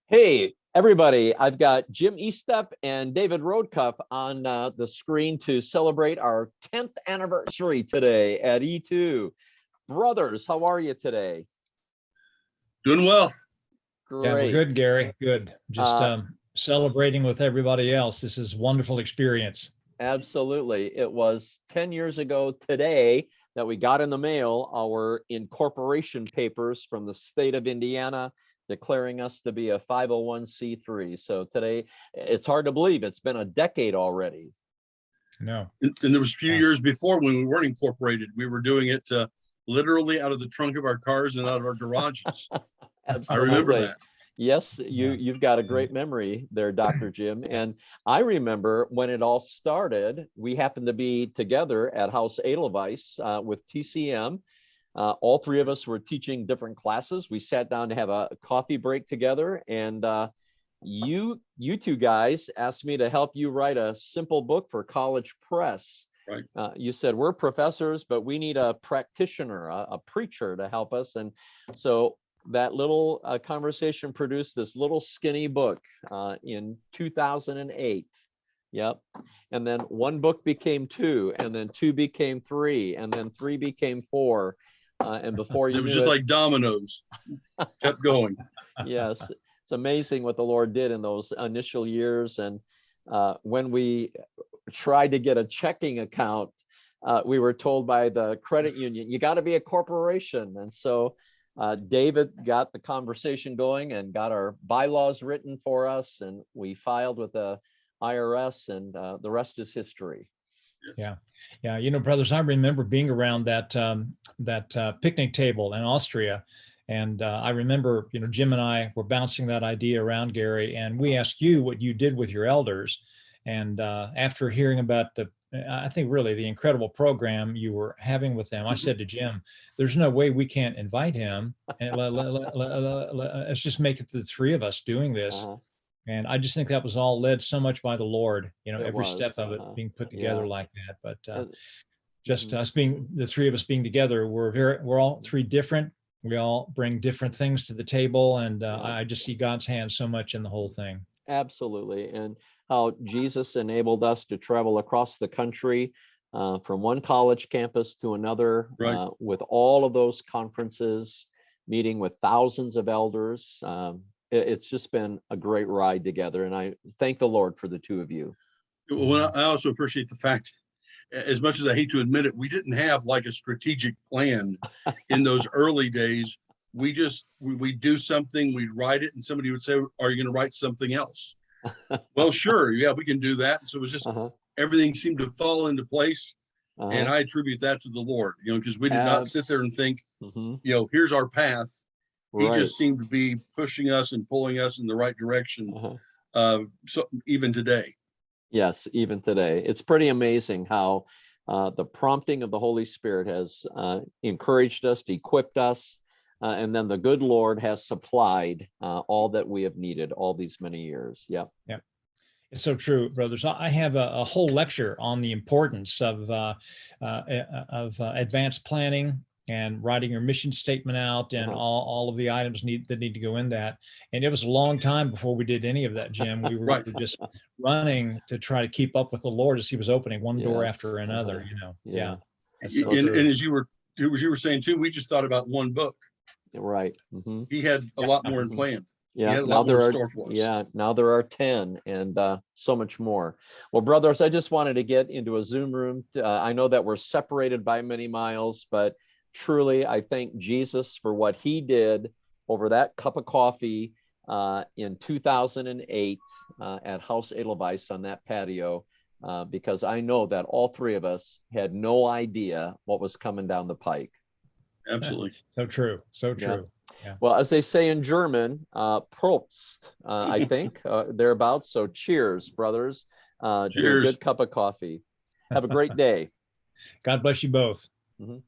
Hey, everybody, I've got Jim Eastep and David Roadcup on the screen to celebrate our 10th anniversary today at E2. Brothers, how are you today? Doing well. Yeah, we're Great. good, Gary. Good. Just Uh, celebrating with everybody else. This is a wonderful experience. Absolutely. It was 10 years ago today that we got in the mail our incorporation papers from the state of Indiana declaring us to be a 501c3. So today, it's hard to believe it's been a decade already. No. And there was a few Yeah. years before when we weren't incorporated. We were doing it literally out of the trunk of our cars and out of our garages. I remember Absolutely. that. Yes, you've got a great memory there, Dr. Jim. And I remember when it all started, we happened to be together at House Edelweiss with TCM. All three of us were teaching different classes. We sat down to have a coffee break together, and you two guys asked me to help you write a simple book for college press. Right. You said, we're professors, but we need a practitioner, a preacher to help us. And so that little conversation produced this little skinny book in 2008. Yep. And then one book became two, and then two became three, and then three became four. And before you It was knew just it, like dominoes. Kept going. yes, it's amazing what the Lord did in those initial years. And when we tried to get a checking account, we were told by the credit union, you got to be a corporation. And so David got the conversation going and got our bylaws written for us, and we filed with the IRS, and the rest is history. Yeah. Yeah. You know, brothers, I remember being around that picnic table in Austria. And I remember, Jim and I were bouncing that idea around, Gary, and we asked you what you did with your elders. And after hearing about I think really the incredible program you were having with them, I said to Jim, there's no way we can't invite him. And let's just make it the three of us doing this. Uh-huh. And I just think that was all led so much by the Lord, It every step was, of it being put together yeah. like that. But just Mhm. us being the three of us being together, we're all three different. We all bring different things to the table. And Yeah. I just see God's hand so much in the whole thing. Absolutely. And how Jesus enabled us to travel across the country from one college campus to another, Right. with all of those conferences, meeting with thousands of elders. It's just been a great ride together. And I thank the Lord for the two of you. Well, I also appreciate the fact, as much as I hate to admit it, we didn't have like a strategic plan in those early days. We just, we do something, we'd write it, and somebody would say, are you going to write something else? Well, sure. Yeah, we can do that. And so it was just, Uh-huh. everything seemed to fall into place. And Uh-huh. I attribute that to the Lord, because we did not sit there and think, Mhm. here's our path. He Right. just seemed to be pushing us and pulling us in the right direction. Uh-huh. So even today. Yes, even today. It's pretty amazing how the prompting of the Holy Spirit has encouraged us, equipped us, and then the good Lord has supplied all that we have needed all these many years. Yep. Yeah. It's so true, brothers. I have a whole lecture on the importance of advanced planning and writing your mission statement out, and Uh-huh. all of the items that need to go in that. And it was a long time before we did any of that, Jim. We were Right. just running to try to keep up with the Lord as he was opening one door Yes. after another, Yeah. Yeah. That's And, so Those true. and as you were saying too, we just thought about one book. Right. Mm-hmm. He had a lot more in plan. He Yeah, had a now lot more there in are, store for us. yeah, now there are 10, and so much more. Well, brothers, I just wanted to get into a Zoom room. I know that we're separated by many miles, but truly, I thank Jesus for what he did over that cup of coffee in 2008 at House Edelweiss on that patio, because I know that all three of us had no idea what was coming down the pike. Absolutely. So true. So Yeah. true. Yeah. Well, as they say in German, Prost, I think, thereabouts. So cheers, brothers, to a Cheers. good cup of coffee. Have a great day. God bless you both. Mhm.